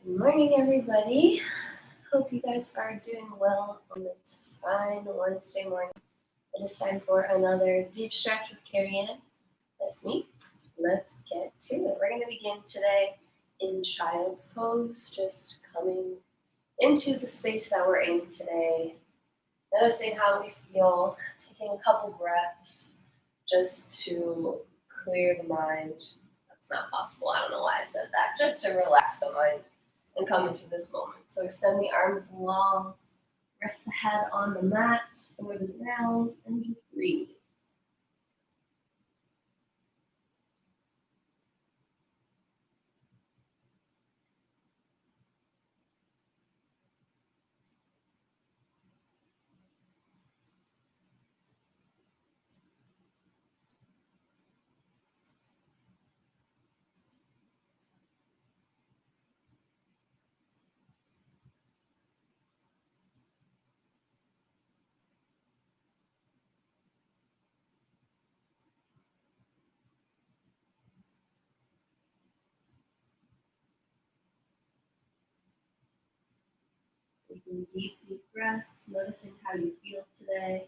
Good morning, everybody. Hope you guys are doing well on this fine Wednesday morning. It is time for another deep stretch with Carrie Ann. That's me. Let's get to it. We're going to begin today in child's pose, just coming into the space that we're in today. Noticing how we feel, taking a couple breaths just to clear the mind. That's not possible. I don't know why I said that. Just to relax the mind and come into this moment. So extend the arms long, rest the head on the mat or the ground, and just breathe. Taking deep breaths, noticing how you feel today.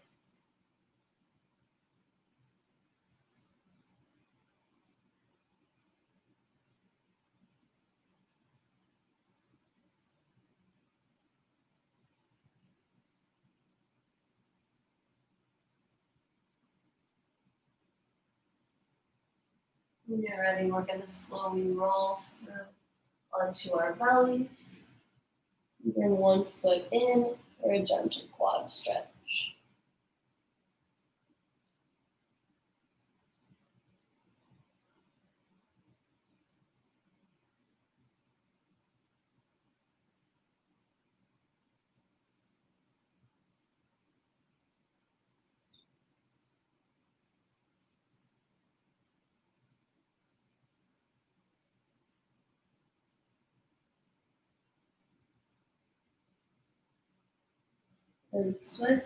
When you're ready, we're going to slowly roll through onto our bellies. Bring one foot in for a gentle quad stretch. And switch.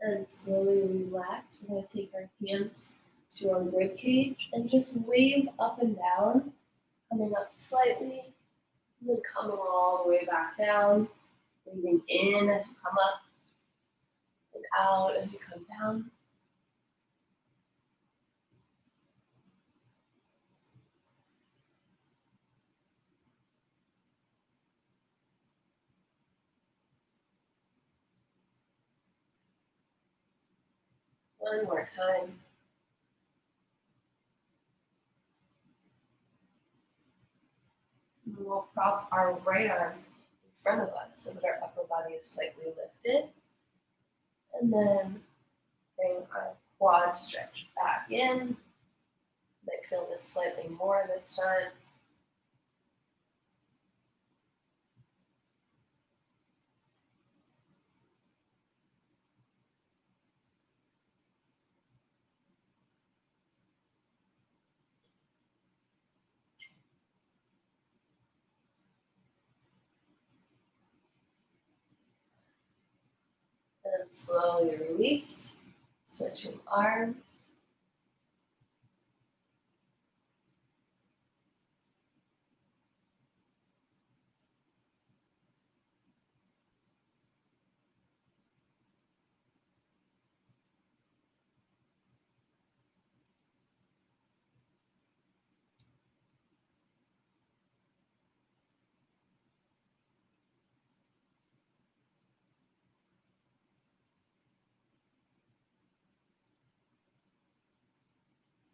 And slowly relax. We're going to take our hands to our rib cage and just wave up and down, coming up slightly, and then coming all the way back down. Breathing in as you come up and out as you come down. One more time. And we'll prop our right arm in front of us so that our upper body is slightly lifted. And then bring our quad stretch back in. Might feel this slightly more this time. And slowly release. Switching arms.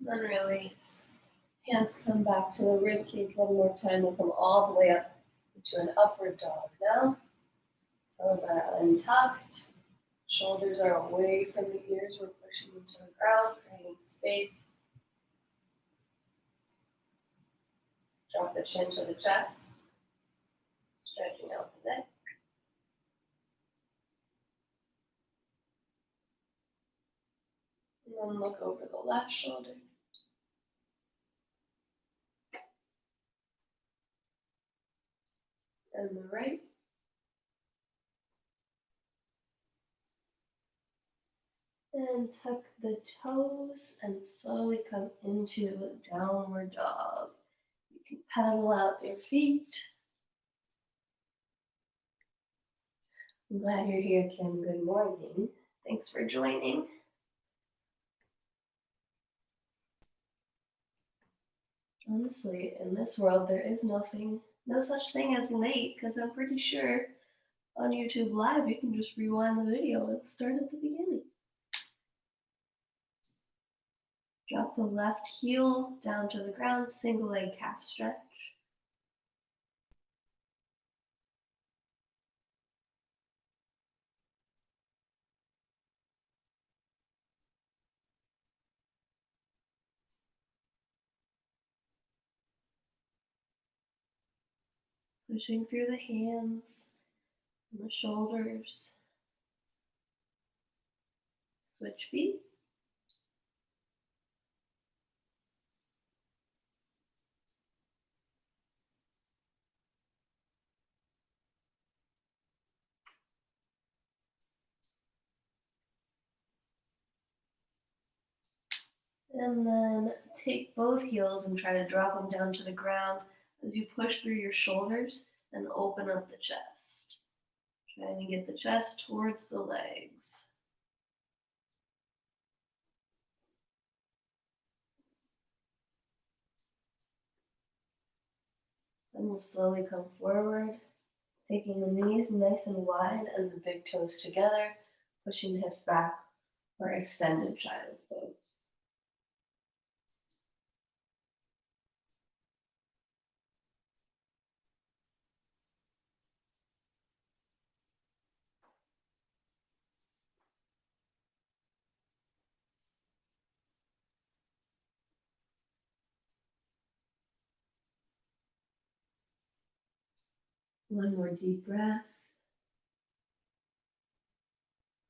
Then release. Hands come back to the rib cage one more time. We'll come all the way up into an upward dog now. Toes are untucked. Shoulders are away from the ears. We're pushing into the ground, creating space. Drop the chin to the chest. Stretching out the neck. And then look over the left shoulder. And the right. And tuck the toes and slowly come into downward dog. You can pedal out your feet. I'm glad you're here, Kim. Good morning. Thanks for joining. Honestly, in this world, there is no such thing as late, because I'm pretty sure on YouTube Live, you can just rewind the video and start at the beginning. Drop the left heel down to the ground, single leg calf stretch. Pushing through the hands and the shoulders. Switch feet. And then take both heels and try to drop them down to the ground as you push through your shoulders and open up the chest. Trying to get the chest towards the legs. Then we'll slowly come forward, taking the knees nice and wide and the big toes together, pushing the hips back for extended child's pose. One more deep breath.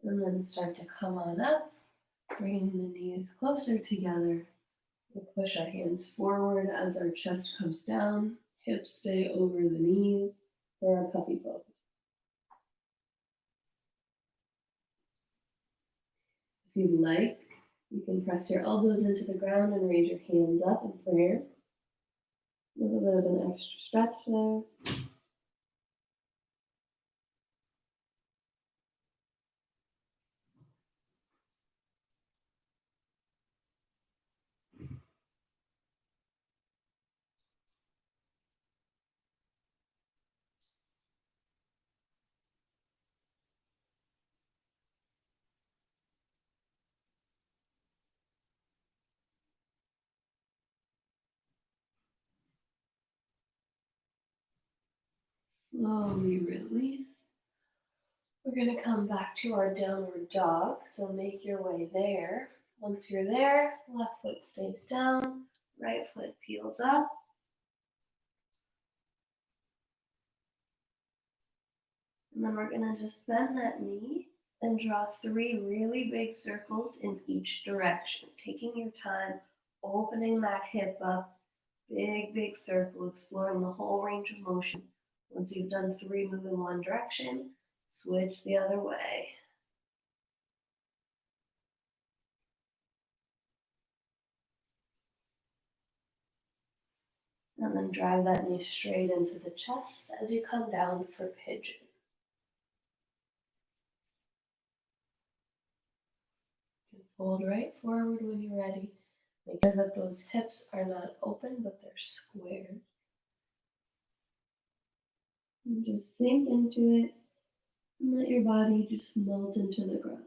And then start to come on up, bringing the knees closer together. We'll push our hands forward as our chest comes down, hips stay over the knees for our puppy pose. If you'd like, you can press your elbows into the ground and raise your hands up in prayer. A little bit of an extra stretch there. Slowly release. We're going to come back to our downward dog, so make your way there. Once you're there, left foot stays down, right foot peels up. And then we're going to just bend that knee and draw 3 really big circles in each direction, taking your time, opening that hip up, big circle, exploring the whole range of motion. Once you've done 3, move in one direction, switch the other way. And then drive that knee straight into the chest as you come down for pigeon. You can fold right forward when you're ready. Make sure that those hips are not open, but they're squared. And just sink into it and let your body just melt into the ground.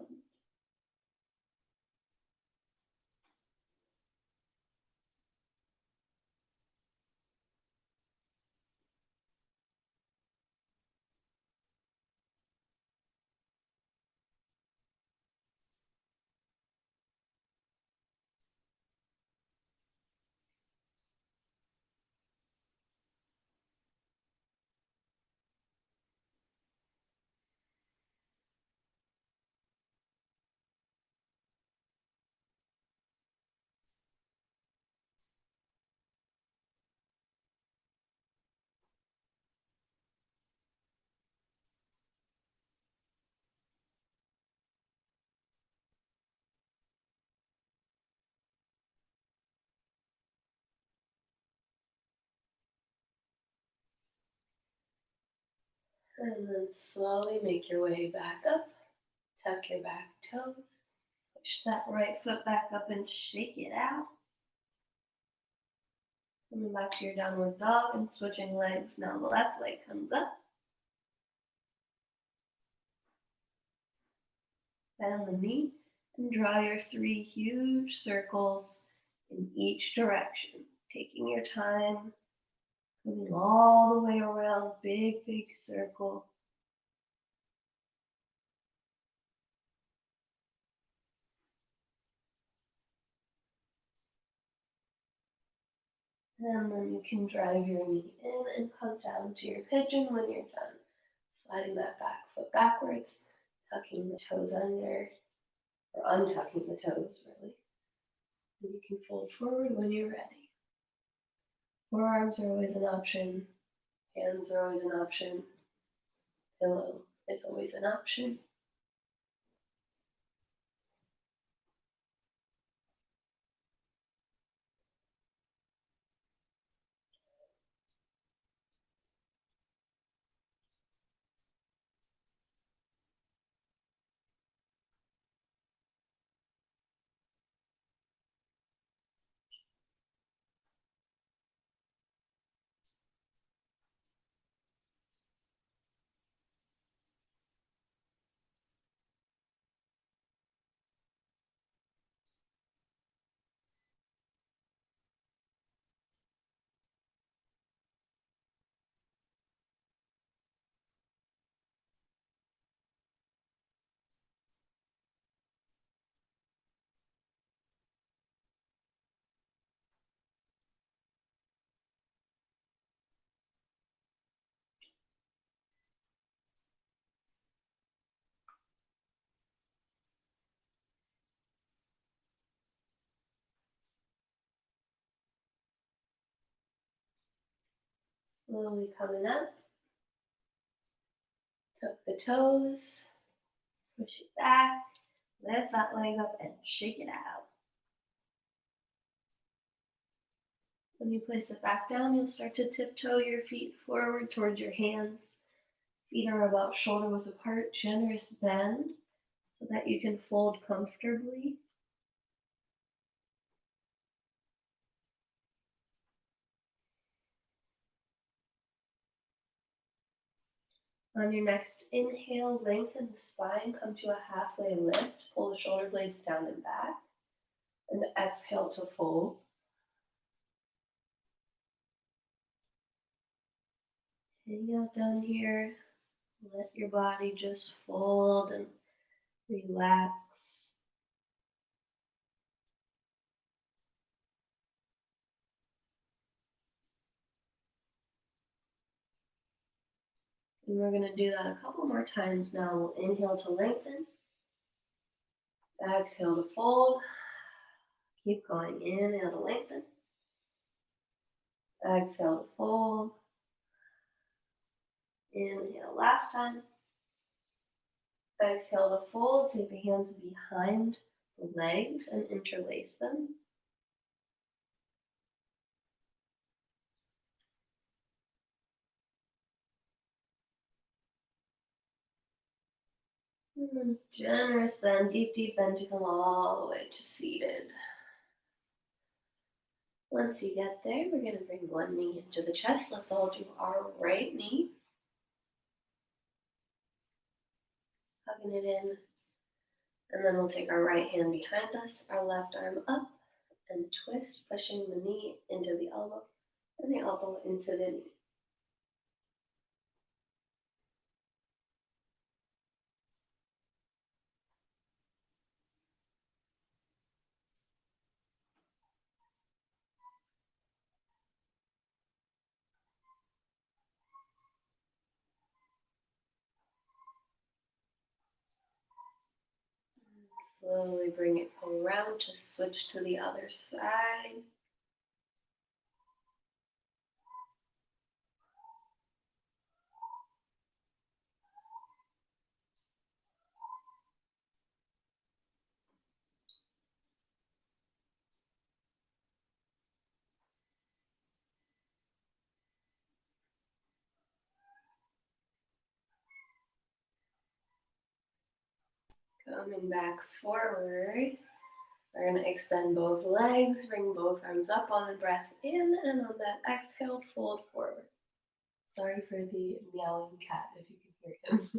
And then slowly make your way back up. Tuck your back toes. Push that right foot back up and shake it out. Coming back to your downward dog and switching legs. Now the left leg comes up. Bend the knee and draw your 3 huge circles in each direction. Taking your time, moving all the way around, big, big circle. And then you can drive your knee in and come down to your pigeon when you're done. Sliding that back foot backwards, tucking the toes under, or untucking the toes, really. And you can fold forward when you're ready. Forearms are always an option. Hands are always an option. Pillow is always an option. Slowly coming up. Tuck the toes. Push it back. Lift that leg up and shake it out. When you place it back down, you'll start to tiptoe your feet forward towards your hands. Feet are about shoulder width apart, generous bend so that you can fold comfortably. On your next inhale, lengthen the spine, come to a halfway lift, pull the shoulder blades down and back, and exhale to fold. Inhale down here, let your body just fold and relax. And we're going to do that a couple more times now. We'll inhale to lengthen. Exhale to fold. Keep going. Inhale to lengthen. Exhale to fold. Inhale last time. Exhale to fold. Take the hands behind the legs and interlace them. And then generous bend, deep, deep bend to come all the way to seated. Once you get there, we're going to bring one knee into the chest. Let's all do our right knee. Hugging it in. And then we'll take our right hand behind us, our left arm up, and twist, pushing the knee into the elbow, and the elbow into the knee. Slowly bring it around to switch to the other side. Coming back forward, we're going to extend both legs, bring both arms up on the breath in, and on that exhale, fold forward. Sorry for the meowing cat if you can hear him.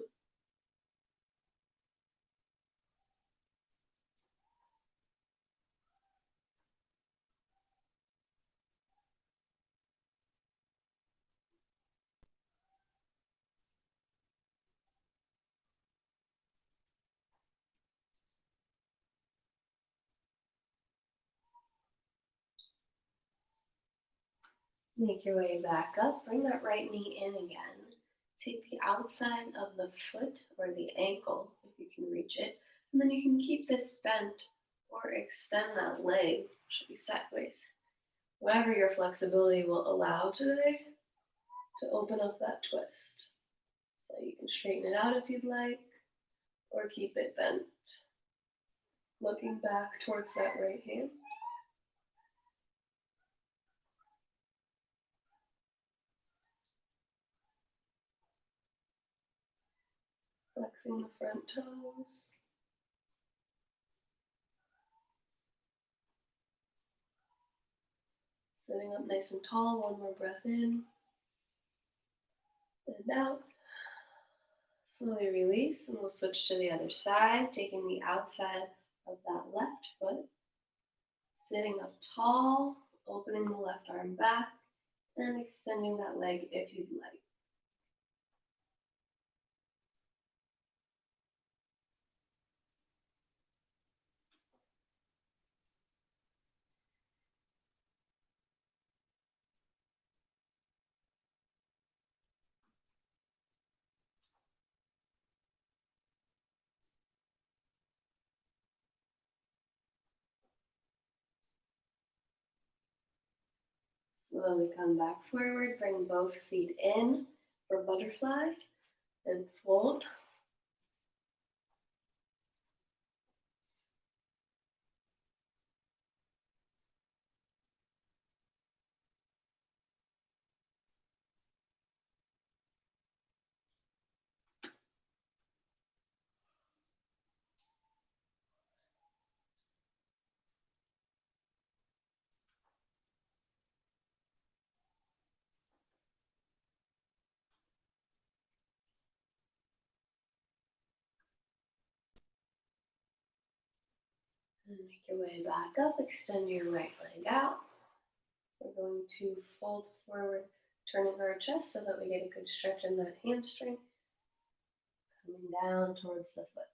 Make your way back up, bring that right knee in again. Take the outside of the foot or the ankle, if you can reach it, and then you can keep this bent or extend that leg, should be sideways. Whatever your flexibility will allow today to open up that twist. So you can straighten it out if you'd like, or keep it bent. Looking back towards that right hand. Flexing the front toes. Sitting up nice and tall, one more breath in and out. Slowly release, and we'll switch to the other side, taking the outside of that left foot, sitting up tall, opening the left arm back, and extending that leg if you'd like. Slowly come back forward, bring both feet in for butterfly, and fold. And make your way back up, extend your right leg out. We're going to fold forward, turning our chest so that we get a good stretch in that hamstring. Coming down towards the foot.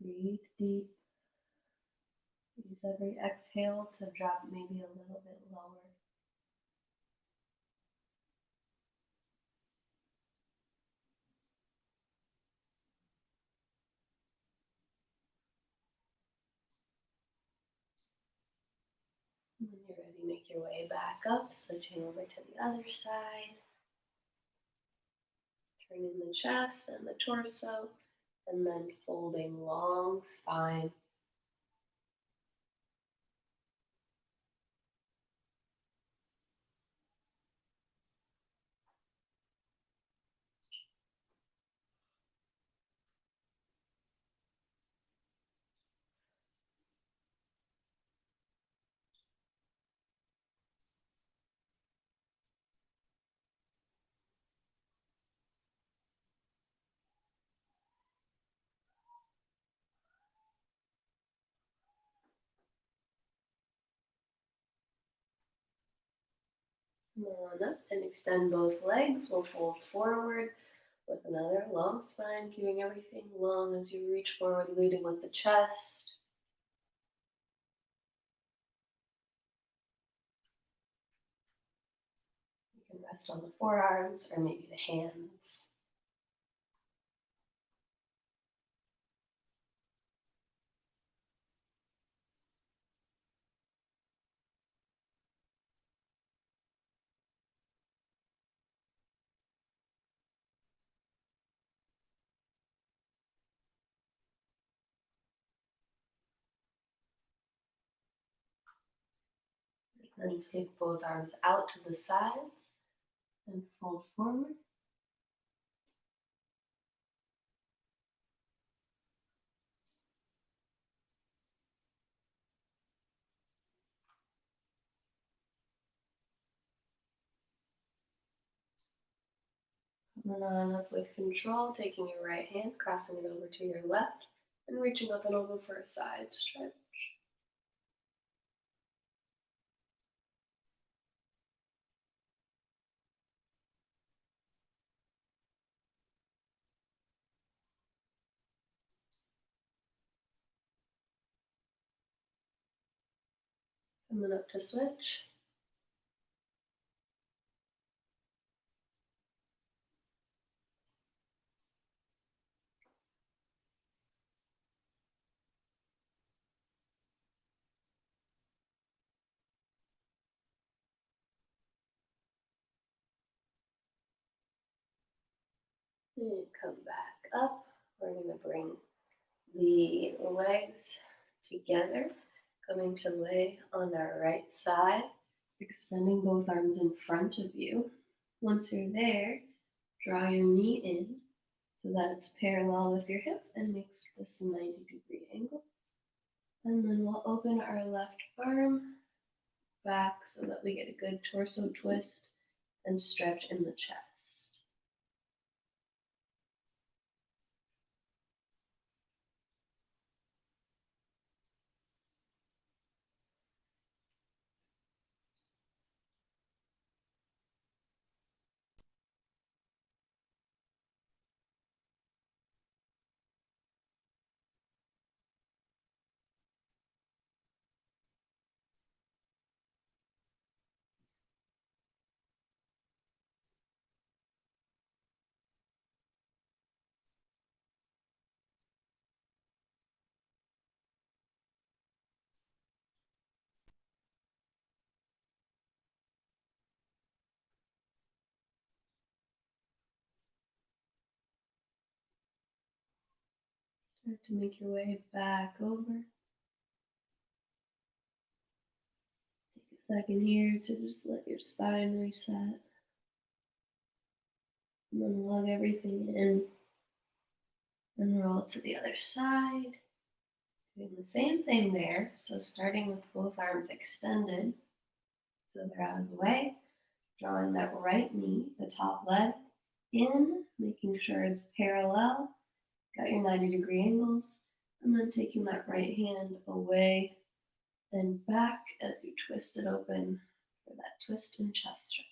Breathe deep. Use every exhale to drop maybe a little bit lower. And when you're ready, make your way back up, switching over to the other side. Turning the chest and the torso, and then folding long spine. Come on up and extend both legs. We'll fold forward with another long spine, keeping everything long as you reach forward, leading with the chest. You can rest on the forearms or maybe the hands. Then take both arms out to the sides and fold forward. Coming on up with control, taking your right hand, crossing it over to your left, and reaching up and over for a side stretch. Coming up to switch. And come back up. We're going to bring the legs together, coming to lay on our right side, extending both arms in front of you. Once you're there, draw your knee in so that it's parallel with your hip and makes this a 90-degree angle. And then we'll open our left arm back so that we get a good torso twist and stretch in the chest. Start to make your way back over. Take a second here to just let your spine reset. And then lug everything in and roll to the other side. Doing the same thing there. So starting with both arms extended so they're out of the way. Drawing that right knee, the top leg, in, making sure it's parallel. Got your 90-degree angles. And then taking that right hand away and back as you twist it open for that twist and chest stretch.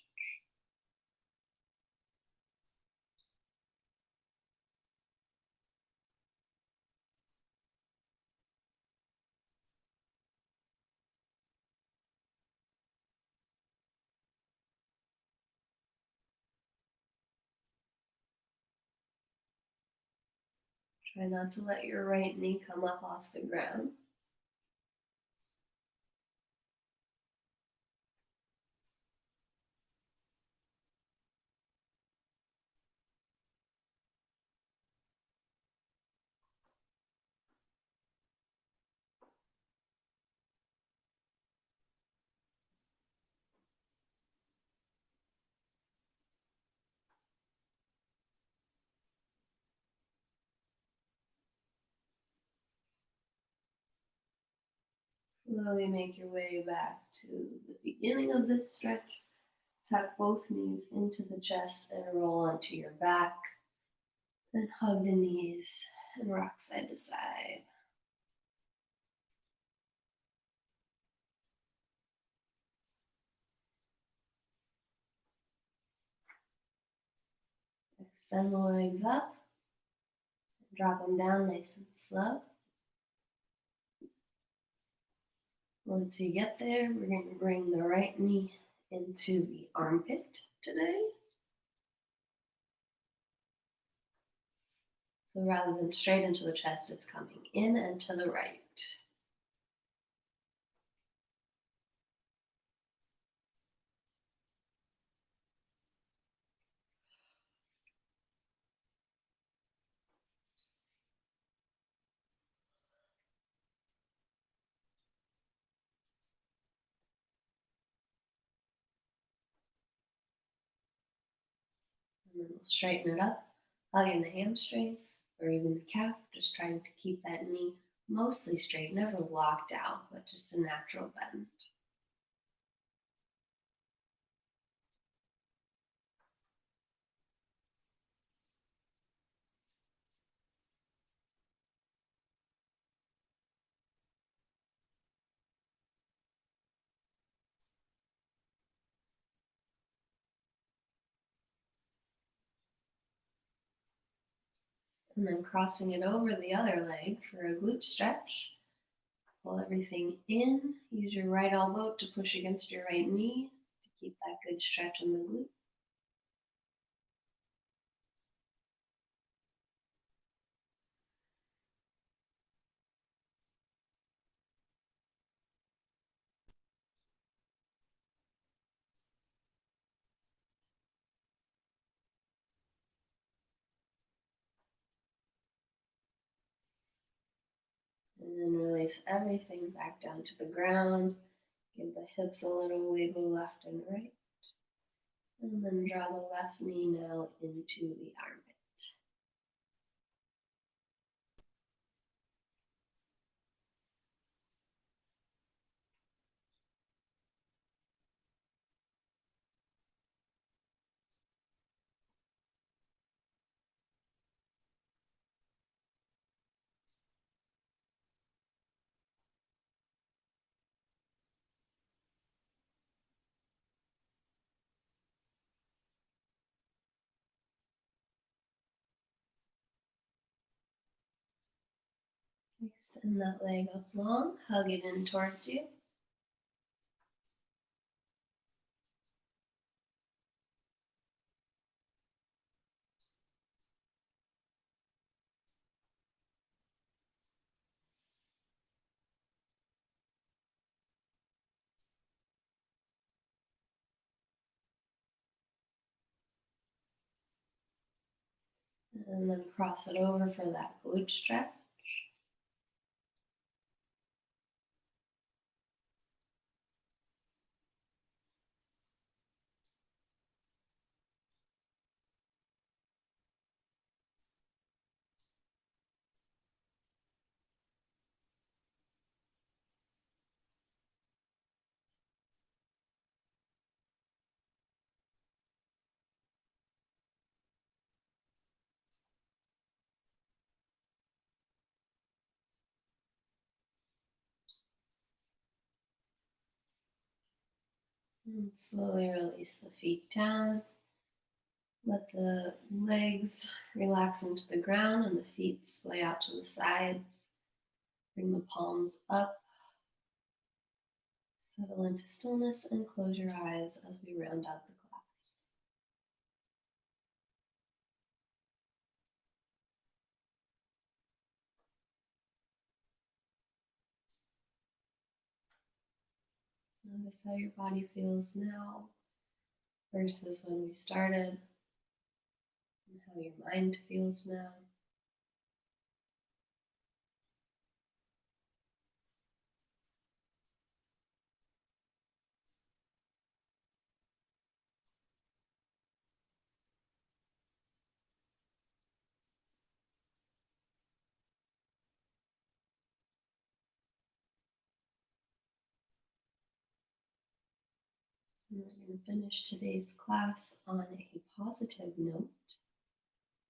Try not to let your right knee come up off the ground. Slowly make your way back to the beginning of this stretch. Tuck both knees into the chest and roll onto your back. Then hug the knees and rock side to side. Extend the legs up. Drop them down nice and slow. Once you get there, we're going to bring the right knee into the armpit today. So rather than straight into the chest, it's coming in and to the right. And then we'll straighten it up, hugging the hamstring or even the calf, just trying to keep that knee mostly straight, never locked out, but just a natural bend. And then crossing it over the other leg for a glute stretch. Pull everything in. Use your right elbow to push against your right knee to keep that good stretch in the glute. And then release everything back down to the ground. Give the hips a little wiggle left and right. And then draw the left knee now into the armpit. Extend that leg up long, hug it in towards you. And then cross it over for that glute stretch. And slowly release the feet down. Let the legs relax into the ground and the feet splay out to the sides. Bring the palms up. Settle into stillness and close your eyes as we round out the class. Notice how your body feels now versus when we started, and how your mind feels now. And we're going to finish today's class on a positive note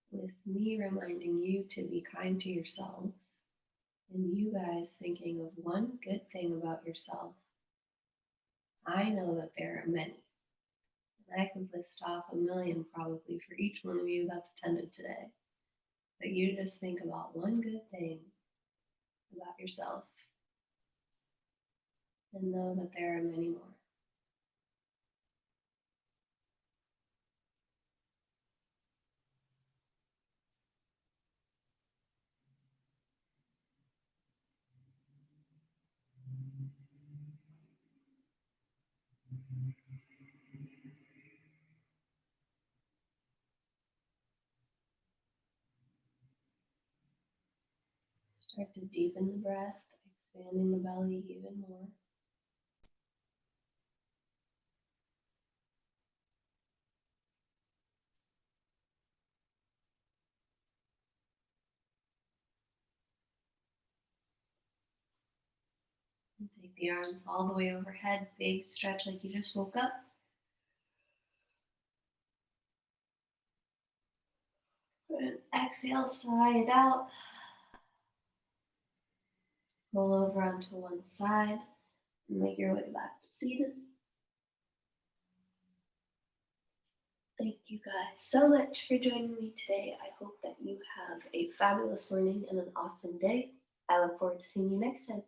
with me reminding you to be kind to yourselves and you guys thinking of one good thing about yourself. I know that there are many, and I could list off a million probably for each one of you that's attended today. But you just think about one good thing about yourself and know that there are many more. Start to deepen the breath, expanding the belly even more. Take the arms all the way overhead, big stretch like you just woke up. And exhale, sigh it out. Roll over onto one side and make your way back to seated. Thank you guys so much for joining me today. I hope that you have a fabulous morning and an awesome day. I look forward to seeing you next time.